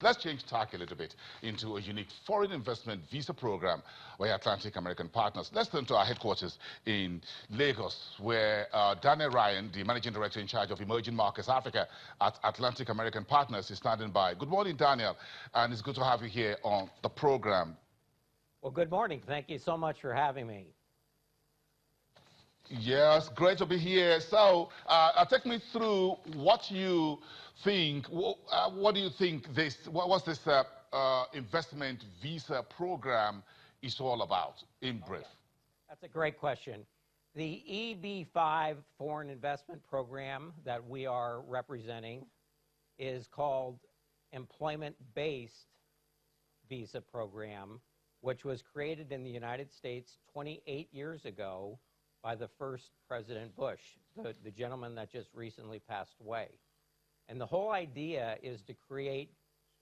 Let's change tack a little bit into a unique foreign investment visa program by Atlantic American Partners. Let's turn to our headquarters in Lagos, where Daniel Ryan, the Managing Director in charge of Emerging Markets Africa at Atlantic American Partners, is standing by. Good morning, Daniel, and it's good to have you here on the program. Well, good morning. Thank you so much for having me. Yes, great to be here. So, take me through what you think. What do you think what's this investment visa program is all about, in brief? Okay. That's a great question. The EB-5 foreign investment program that we are representing is called Employment-Based Visa Program, which was created in the United States 28 years ago by the first President Bush, the gentleman that just recently passed away. And the whole idea is to create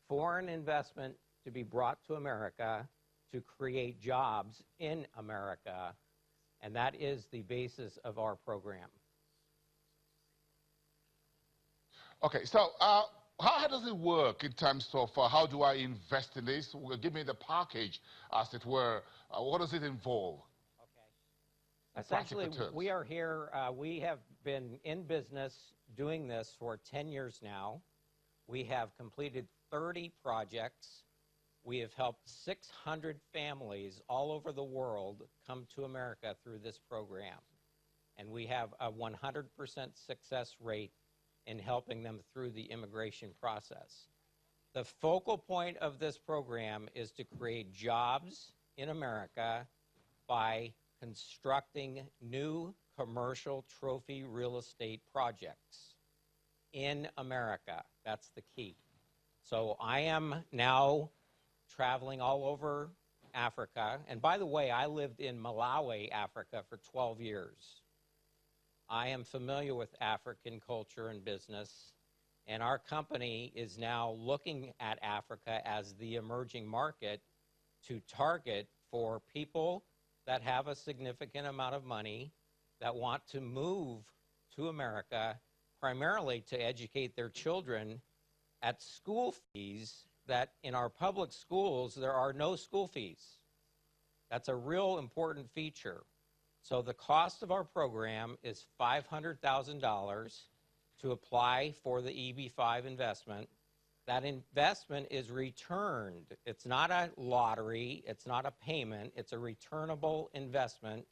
foreign investment to be brought to America to create jobs in America, and that is the basis of our program. Okay, so how does it work in terms of how do I invest in this? Give me the package, as it were. What does it involve? Essentially, we are here, we have been in business doing this for 10 years now. We have completed 30 projects. We have helped 600 families all over the world come to America through this program. And we have a 100% success rate in helping them through the immigration process. The focal point of this program is to create jobs in America by constructing new commercial trophy real estate projects in America. That's the key. So I am now traveling all over Africa. And by the way, I lived in Malawi, Africa for 12 years. I am familiar with African culture and business, and our company is now looking at Africa as the emerging market to target for people that have a significant amount of money that want to move to America primarily to educate their children at school fees that in our public schools there are no school fees. That's a real important feature. So the cost of our program is $500,000 to apply for the EB-5 investment. That investment is returned. It's not a lottery. It's not a payment. It's a returnable investment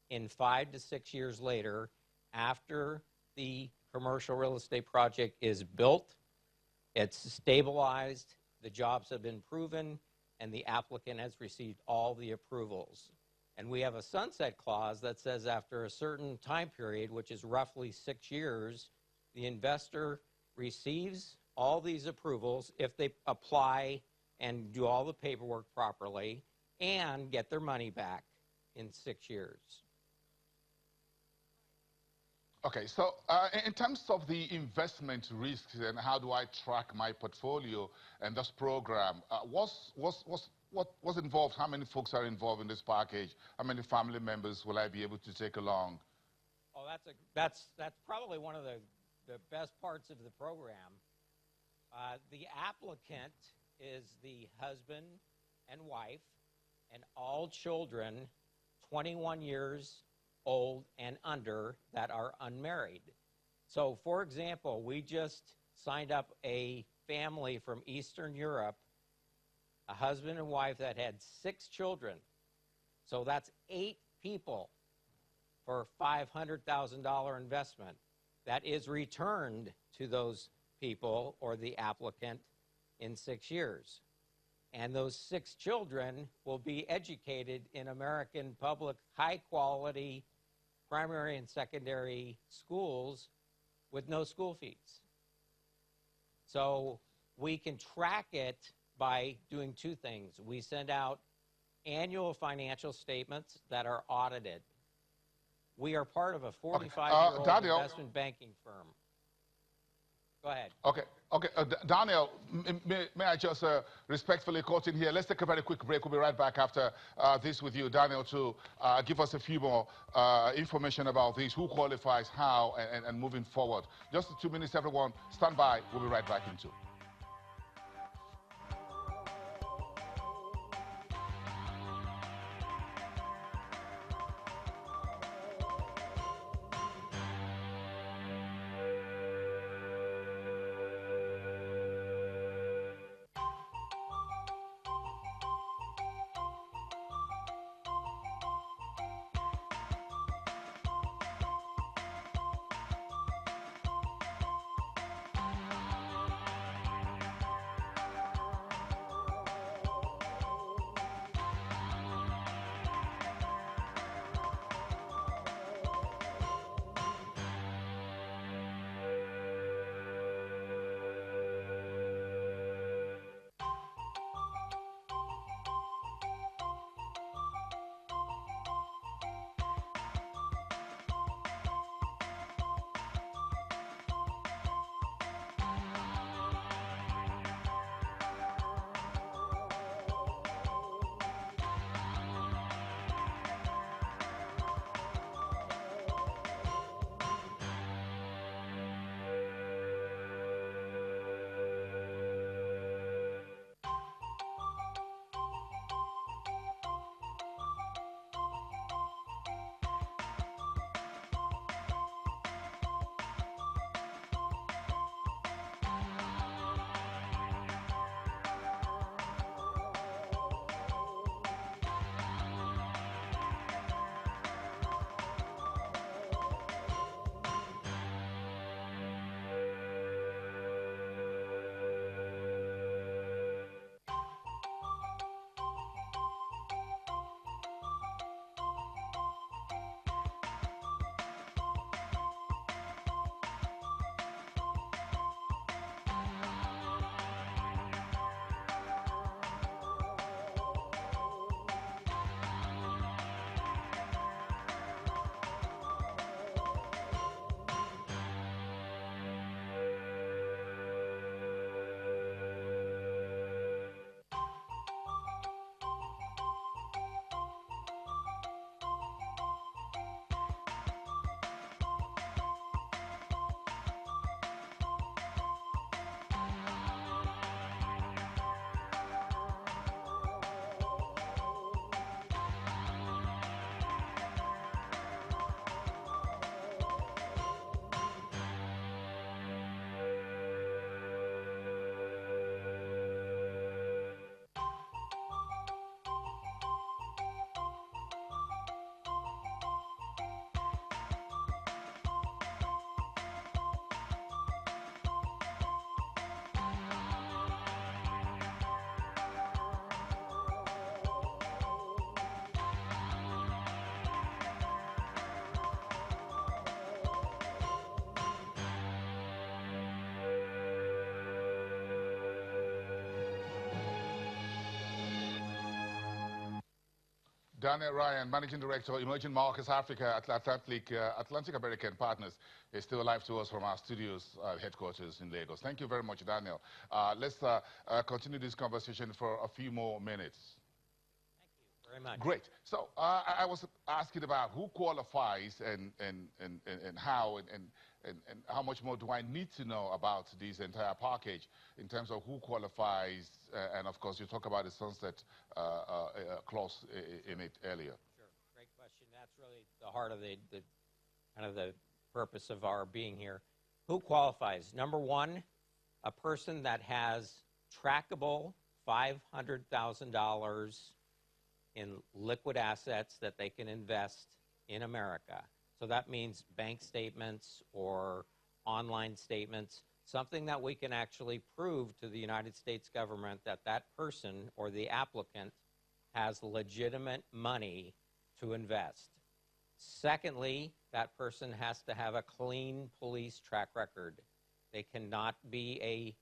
in 5 to 6 years later after the commercial real estate project is built, it's stabilized, the jobs have been proven, and the applicant has received all the approvals. And we have a sunset clause that says after a certain time period, which is roughly 6 years, the investor receives all these approvals if they apply and do all the paperwork properly and get their money back in 6 years. Okay, so in terms of the investment risks and how do I track my portfolio and this program, what's involved? How many folks are involved in this package? How many family members will I be able to take along? Oh, that's probably one of the best parts of the program. The applicant is the husband and wife and all children 21 years old and under that are unmarried. So, for example, we just signed up a family from Eastern Europe, a husband and wife that had 6 children. So that's 8 people for $500,000 investment that is returned to those people or the applicant in 6 years. And those 6 children will be educated in American public high-quality primary and secondary schools with no school fees. So we can track it by doing 2 things. We send out annual financial statements that are audited. We are part of a 45-year-old investment banking firm. Go ahead. Okay, Daniel, may I just respectfully cut in here? Let's take a very quick break. We'll be right back after this with you, Daniel, to give us a few more information about this, who qualifies, how, and moving forward. Just 2 minutes, everyone. Stand by. We'll be right back in 2. Daniel Ryan, Managing Director, Emerging Markets Africa at Atlantic American Partners, is still alive to us from our studios headquarters in Lagos. Thank you very much, Daniel. Let's continue this conversation for a few more minutes. Thank you very much. Great. So I was asking about who qualifies and how and how much more do I need to know about this entire package in terms of who qualifies, and of course you talk about the sunset clause in it earlier. Sure, great question. That's really the heart of the kind of the purpose of our being here. Who qualifies? Number one, a person that has trackable $500,000 in liquid assets that they can invest in America. So that means bank statements or online statements, something that we can actually prove to the United States government that that person or the applicant has legitimate money to invest. Secondly, that person has to have a clean police track record. They cannot be a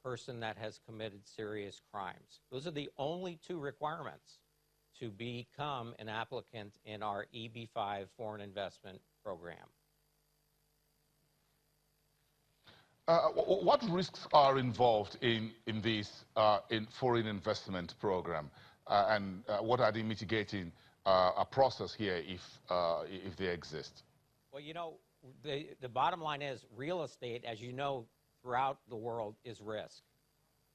person that has committed serious crimes. Those are the only two requirements to become an applicant in our EB-5 foreign investment program. What risks are involved in this foreign investment program, and what are the mitigating process here if they exist? Well, you know, the bottom line is real estate, as you know, throughout the world is risk.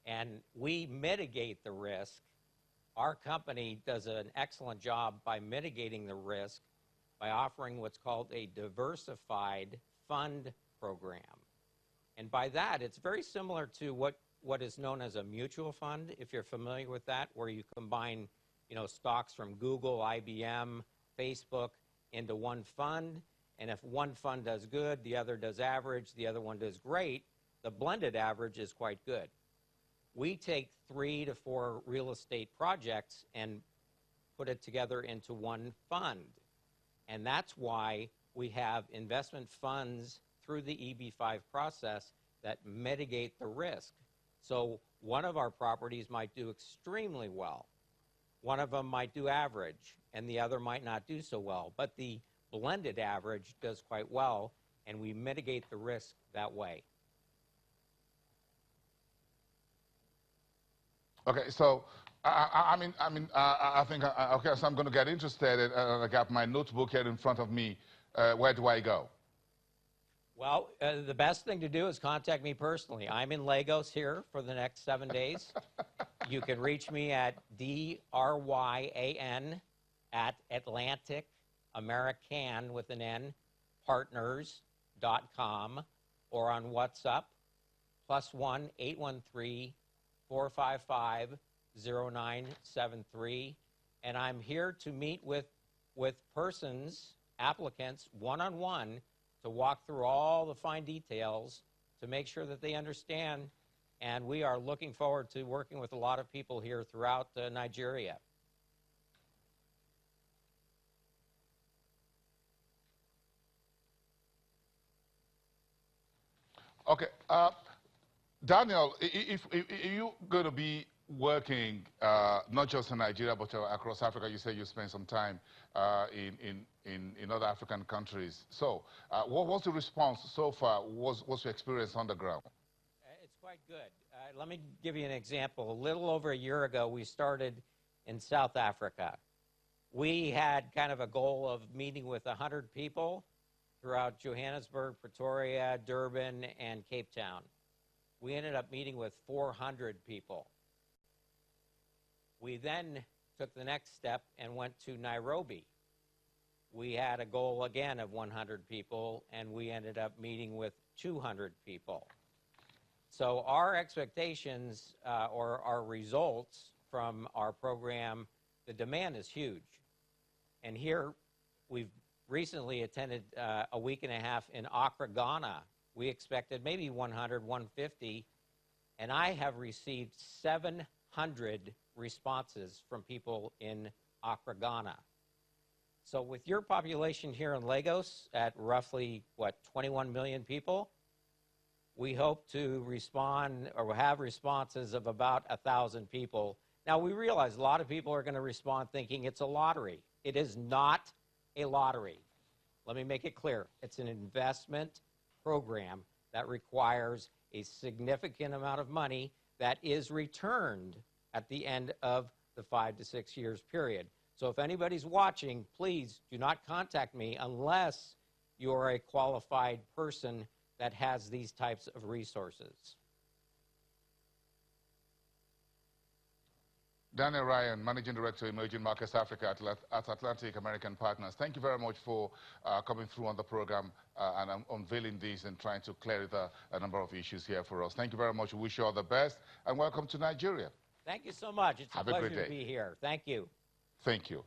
And we mitigate the risk. Our company does an excellent job by mitigating the risk by offering what's called a diversified fund program. And by that, it's very similar to what is known as a mutual fund, if you're familiar with that, where you combine, you know, stocks from Google, IBM, Facebook into one fund. And if one fund does good, the other does average, the other one does great, the blended average is quite good. We take 3 to 4 real estate projects and put it together into one fund. And that's why we have investment funds through the EB-5 process that mitigate the risk. So one of our properties might do extremely well. One of them might do average, and the other might not do so well. But the blended average does quite well, and we mitigate the risk that way. Okay, so I think okay, so I'm going to get interested. I got my notebook here in front of me. Where do I go? Well, the best thing to do is contact me personally. I'm in Lagos here for the next 7 days. You can reach me at DRYAN at Atlantic American with an N partners.com, or on WhatsApp +1 813 455-0973, and I'm here to meet with persons, applicants, one-on-one, to walk through all the fine details to make sure that they understand, and we are looking forward to working with a lot of people here throughout Nigeria. Okay. Daniel, if you're going to be working not just in Nigeria but across Africa, you say you spent some time in other African countries. So, what was the response so far? What's your experience on the ground? It's quite good. Let me give you an example. A little over a year ago, we started in South Africa. We had kind of a goal of meeting with 100 people throughout Johannesburg, Pretoria, Durban, and Cape Town. We ended up meeting with 400 people. We then took the next step and went to Nairobi. We had a goal again of 100 people, and we ended up meeting with 200 people. So our expectations or our results from our program, the demand is huge. And here we've recently attended a week and a half in Accra, Ghana. We expected maybe 100, 150, and I have received 700 responses from people in Accra, Ghana. So with your population here in Lagos at roughly, 21 million people, we hope to respond or have responses of about 1,000 people. Now, Now, we realize a lot of people are going to respond thinking it's a lottery. It is not a lottery. Let me make it clear. It's an investment program that requires a significant amount of money that is returned at the end of the 5 to 6 years period. So if anybody's watching, please do not contact me unless you are a qualified person that has these types of resources. Daniel Ryan, Managing Director, Emerging Markets Africa at Atlantic American Partners. Thank you very much for coming through on the program and unveiling these and trying to clear a number of issues here for us. Thank you very much. We wish you all the best, and welcome to Nigeria. Thank you so much. It's Have a a great pleasure day. to be here. Thank you. Thank you.